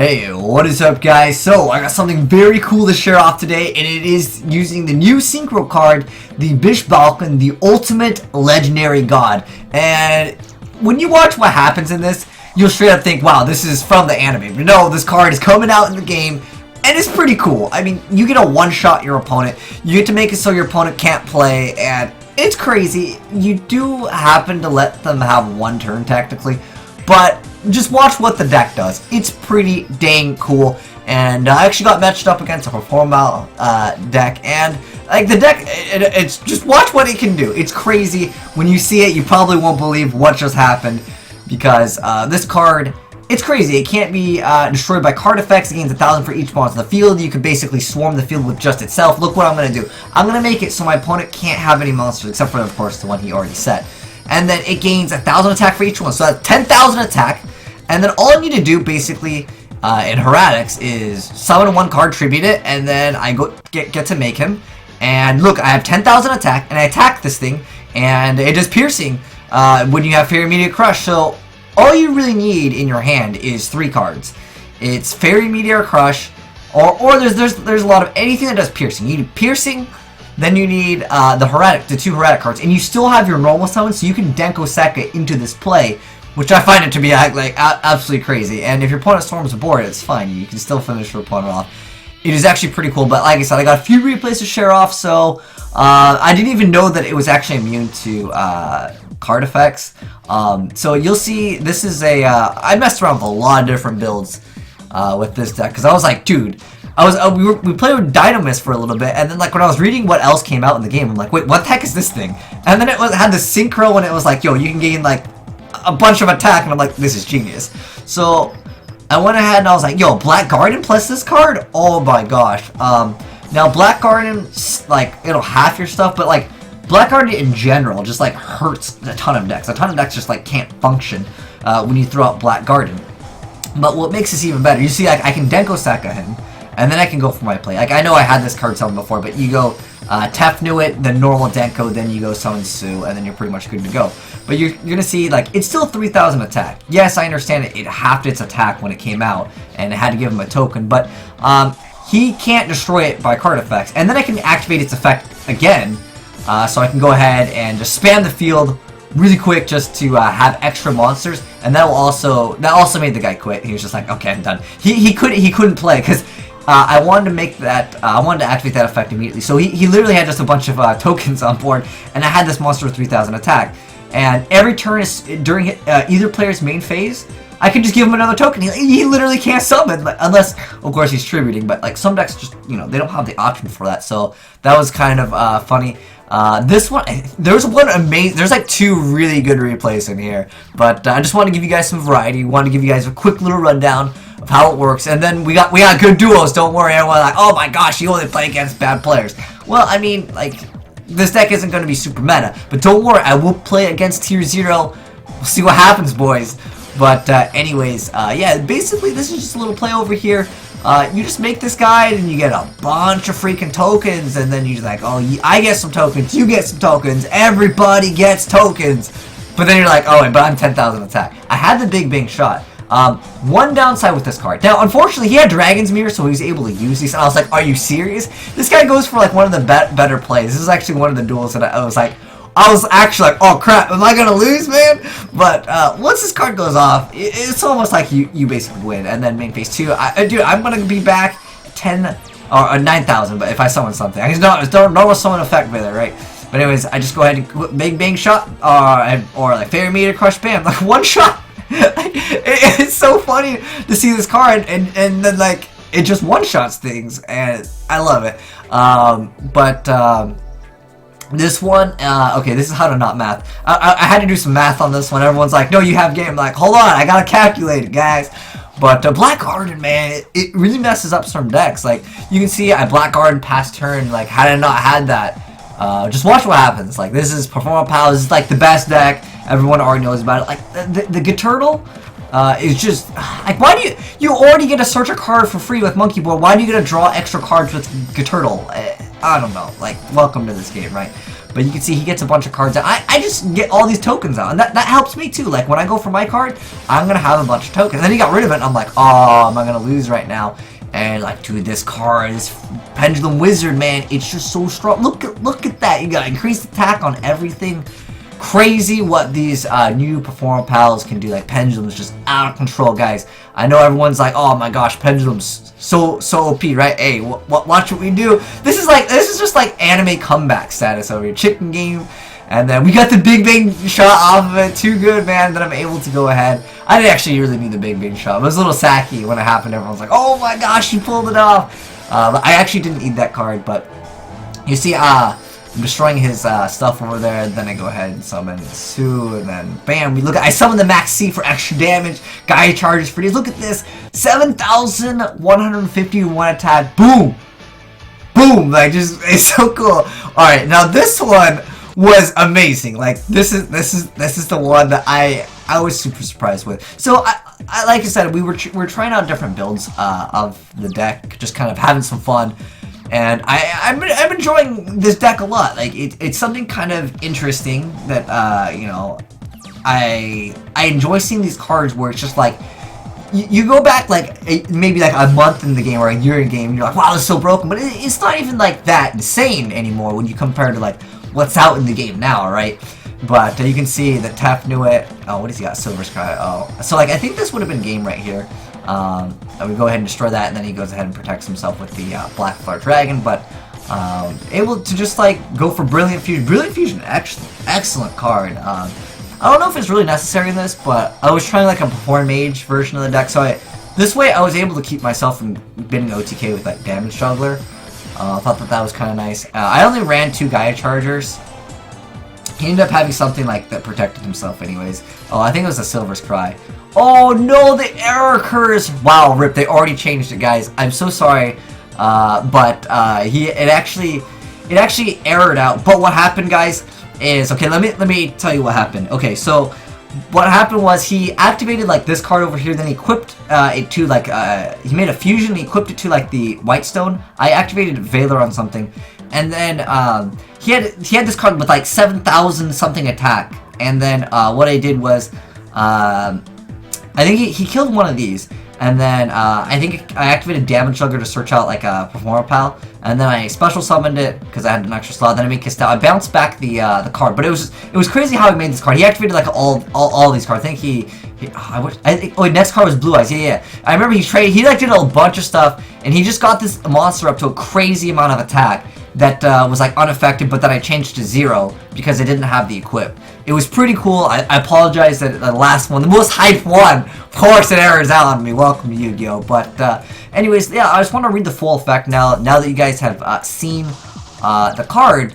Hey, what is up guys? So, I got something very cool to share off today, and it is using the new Synchro card, the Bishbalkin, the ultimate legendary god. And when you watch what happens in this, you'll straight up think, wow, this is from the anime. But no, this card is coming out in the game, and it's pretty cool. I mean, you get to one-shot your opponent, you get to make it so your opponent can't play, and it's crazy. You do happen to let them have one turn technically, but just watch what the deck does. It's pretty dang cool, and I actually got matched up against a Performal deck, and like the deck, it's just watch what it can do. It's crazy. When you see it, you probably won't believe what just happened, because this card, it's crazy. It can't be destroyed by card effects. It gains 1,000 for each monster in the field. You can basically swarm the field with just itself. Look what I'm going to do. I'm going to make it so my opponent can't have any monsters, except for, of course, the one he already set. And then it gains 1,000 attack for each one, so that's 10,000 attack. And then all I need to do, basically, in Heretics, is summon one card, tribute it, and then I get to make him. And look, I have 10,000 attack, and I attack this thing, and it does piercing when you have Fairy Meteor Crush. So all you really need in your hand is 3 cards. It's Fairy Meteor Crush, or there's a lot of anything that does piercing. You need piercing. Then you need the 2 Heretic cards, and you still have your normal summon, so you can Denko Sekka into this play, which I find it to be like absolutely crazy. And if your opponent storms a board, it's fine. You can still finish your opponent off. It is actually pretty cool, but like I said, I got a few replays to share off, so I didn't even know that it was actually immune to card effects. So you'll see, this is a I messed around with a lot of different builds with this deck, because I was like, dude, we played with Dynamis for a little bit, and then like when I was reading what else came out in the game, I'm like, wait, what the heck is this thing? And then it had the Synchro, and it was like, yo, you can gain like a bunch of attack, and I'm like, this is genius. So I went ahead and I was like, yo, Black Garden plus this card? Oh my gosh. Now Black Garden, like, it'll half your stuff, but like Black Garden in general just like hurts a ton of decks. A ton of decks just like can't function when you throw out Black Garden. But what makes this even better, you see, I can Denko Sekka him, and then I can go for my play. Like, I know I had this card summoned before, but you go Tefnuit, then normal Denko, then you go summon Sue, and then you're pretty much good to go. But you're gonna see, like, it's still 3,000 attack. Yes, I understand it halved its attack when it came out, and it had to give him a token, but he can't destroy it by card effects. And then I can activate its effect again, so I can go ahead and just spam the field really quick just to have extra monsters, and that also made the guy quit. He was just like, okay, I'm done. He couldn't play because I wanted to make that I wanted to activate that effect immediately. So he literally had just a bunch of tokens on board, and I had this monster with 3,000 attack. And every turn is during either player's main phase, I can just give him another token. He literally can't summon, unless, of course, he's tributing. But like some decks, just they don't have the option for that. So that was kind of funny. This one, there's one amazing. There's like 2 really good replays in here. But I just want to give you guys some variety. Want to give you guys a quick little rundown of how it works. And then we got good duos. Don't worry, everyone. Like, oh my gosh, you only play against bad players. Well, I mean, like, this deck isn't going to be super meta, but don't worry, I will play against Tier 0. We'll see what happens, boys. But anyways, yeah, basically this is just a little play over here. You just make this guide, and you get a bunch of freaking tokens, and then you're like, oh, I get some tokens, you get some tokens, everybody gets tokens. But then you're like, oh, but I'm 10,000 attack. I had the Big Bang shot. One downside with this card. Now, unfortunately, he had Dragon's Mirror, so he was able to use these. And I was like, are you serious? This guy goes for like one of the better plays. This is actually one of the duels that I was actually like, oh crap, am I gonna lose, man? But once this card goes off, it's almost like you basically win. And then main phase 2, dude, I'm gonna be back 10 or 9,000. But if I summon something, it's normal summon effect with it, right? But anyways, I just go ahead and Big Bang shot, or like Fairy Meteor Crush, bam, like one shot. It's so funny to see this card, and then like it just one-shots things, and I love it. This one, okay, this is how to not math. I had to do some math on this one. Everyone's like, no, you have game. I'm like, hold on, I gotta calculate it, guys. But Black Garden, man, it really messes up some decks. Like, you can see I Black Garden past turn, like, had I not had that, just watch what happens. Like, this is Performance Pal. This is like the best deck. Everyone already knows about it. Like, the Turtle is just like, why do you already get to search a card for free with Monkey Board? Why do you get to draw extra cards with Turtle? I don't know. Like, welcome to this game, right? But you can see he gets a bunch of cards out. I just get all these tokens out, and that helps me too. Like when I go for my card, I'm gonna have a bunch of tokens. And then he got rid of it, and I'm like, oh, am I gonna lose right now? And like, dude, this card, this Pendulum Wizard, man, it's just so strong. Look at that. You got increased attack on everything. Crazy what these new Performer Pals can do. Like Pendulum is just out of control, guys. I know everyone's like, oh my gosh, Pendulum's so OP, right? Hey, watch what we do. This is just like anime comeback status over here. Chicken game. And then we got the Big Bang shot off of it. Too good, man, that I'm able to go ahead. I didn't actually really need the Big Bang shot. It was a little sacky when it happened. Everyone's like, oh my gosh, you pulled it off. But I actually didn't need that card, but you see, I'm destroying his stuff over there. Then I go ahead and summon Sue, and then bam, I summon the Max C for extra damage. Guy charges for these. Look at this, 7,151 attack. Boom, boom! Like just, it's so cool. All right, now this one was amazing. Like this is the one that I was super surprised with. So I like I said, we're trying out different builds of the deck, just kind of having some fun. And I'm enjoying this deck a lot. Like it's something kind of interesting that you know, I enjoy seeing these cards where it's just like you go back like maybe like a month in the game or a year in the game, and you're like, wow, this is so broken. But it's not even like that insane anymore when you compare to like what's out in the game now, right? But you can see that Tef knew it. Oh, what does he got? Silver Sky. Oh, so like I think this would have been game right here. We go ahead and destroy that, and then he goes ahead and protects himself with the Black Flare Dragon, but able to just like go for Brilliant Fusion. Brilliant Fusion, excellent card. I don't know if it's really necessary in this, but I was trying like a Perform Mage version of the deck, so this way I was able to keep myself from bidding OTK with like Damage Juggler. I thought that was kind of nice. I only ran 2 Gaia Chargers. He ended up having something like that protected himself anyways. Oh, I think it was a Silver's Cry. Oh no, the error occurs. Wow, rip, they already changed it, guys. I'm so sorry. But it actually errored out. But what happened, guys, is okay, let me tell you what happened. Okay, so what happened was he activated like this card over here, then he equipped it to like he made a fusion, he equipped it to like the White Stone. I activated Valor on something, and then he had this card with like 7,000 something attack, and then what I did was I think he killed one of these, and then I think I activated Damage Juggler to search out like a Performer Pal, and then I special summoned it because I had an extra slot. Then I made Kissed Out. I bounced back the card, but it was crazy how he made this card. He activated like all these cards. I think next card was Blue Eyes. Yeah. I remember he like did a bunch of stuff, and he just got this monster up to a crazy amount of attack that was like unaffected, but then I changed to 0 because I didn't have the equip. It was pretty cool. I apologize that the last one, the most hyped one, of course it errors out on me. Welcome to Yu-Gi-Oh! But anyways, yeah, I just want to read the full effect now that you guys have seen the card.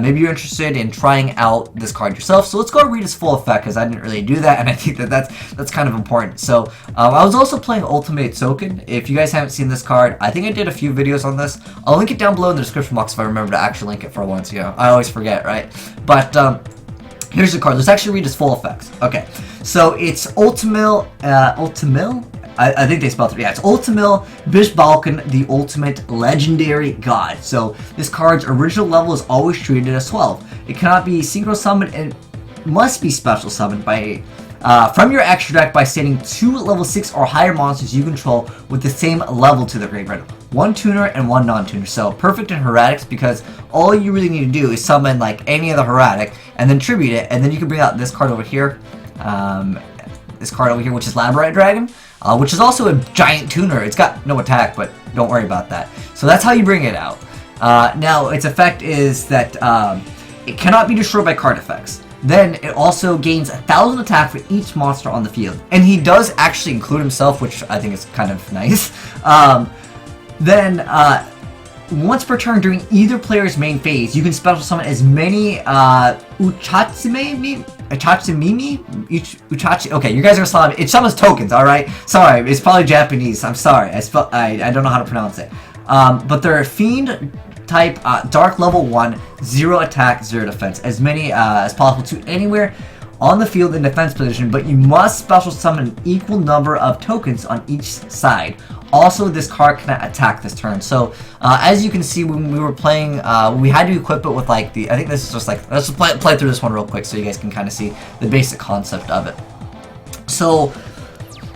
Maybe you're interested in trying out this card yourself, so let's go read its full effect, because I didn't really do that, and I think that's kind of important. So I was also playing Ultimate Token. If you guys haven't seen this card, I think I did a few videos on this. I'll link it down below in the description box if I remember to actually link it for once. You know, I always forget, right? But here's the card. Let's actually read its full effects. Okay, so it's Ultimil. I think they spelled it. Yeah, it's Ultimil Bishbalkin, the Ultimate Legendary God. So this card's original level is always treated as 12. It cannot be synchro summoned and must be special summoned by from your extra deck by sending 2 level 6 or higher monsters you control with the same level to the graveyard. 1 tuner and 1 non-tuner. So perfect in Heretics, because all you really need to do is summon like any of the Heretic and then tribute it, and then you can bring out this card over here. This card over here, which is Labradorite Dragon. Which is also a giant tuner. It's got no attack, but don't worry about that. So that's how you bring it out. Now, its effect is that it cannot be destroyed by card effects. Then it also gains 1,000 attack for each monster on the field. And he does actually include himself, which I think is kind of nice. Then, once per turn during either player's main phase, you can special summon as many Uchachi. Okay, you guys are slamming. It summons tokens, alright? Sorry, it's probably Japanese. I'm sorry. I don't know how to pronounce it. But they're Fiend type, Dark level 1, 0 attack, 0 defense. As many as possible to anywhere on the field in defense position, but you must special summon an equal number of tokens on each side. Also, this card cannot attack this turn. So, as you can see, when we were playing, we had to equip it with like I think this is just like, let's just play through this one real quick so you guys can kind of see the basic concept of it. So,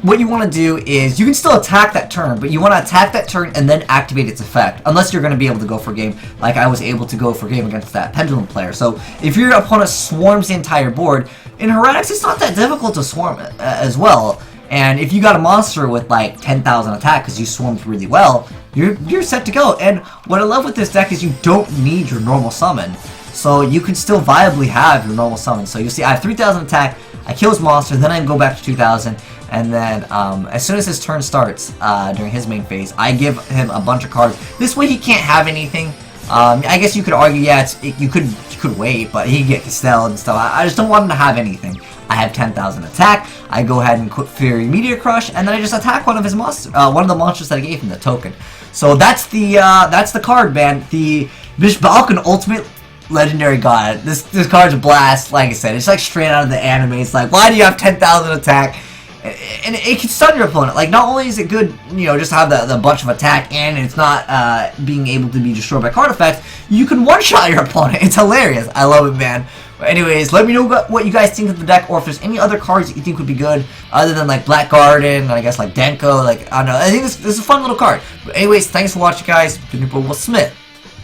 what you want to do is, you can still attack that turn, but you want to attack that turn and then activate its effect, unless you're going to be able to go for game, like I was able to go for game against that Pendulum player. So if your opponent swarms the entire board, in Heretics it's not that difficult to swarm as well, and if you got a monster with like 10,000 attack because you swarmed really well, you're set to go. And what I love with this deck is you don't need your normal summon, so you can still viably have your normal summon. So you see I have 3,000 attack, I kill his monster, then I can go back to 2,000, and then as soon as his turn starts during his main phase, I give him a bunch of cards. This way he can't have anything. I guess you could argue, yeah, you could wait, but he can get Castell and stuff. I just don't want him to have anything. I have 10,000 attack. I go ahead and quit Fury Meteor Crush, and then I just attack one of his monsters, one of the monsters that I gave him the token. So that's the card, man. The Bishbalkin Ultimate Legendary God. This card's a blast. Like I said, it's like straight out of the anime. It's like, why do you have 10,000 attack? And it can stun your opponent. Like, not only is it good, you know, just to have the bunch of attack, and it's not being able to be destroyed by card effects, you can one-shot your opponent. It's hilarious. I love it, man. But anyways, let me know what you guys think of the deck, or if there's any other cards that you think would be good, other than like Black Garden, and I guess like Denko. Like, I don't know. I think this is a fun little card. But anyways, thanks for watching, guys. Nipomo Smith,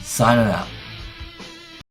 signing out.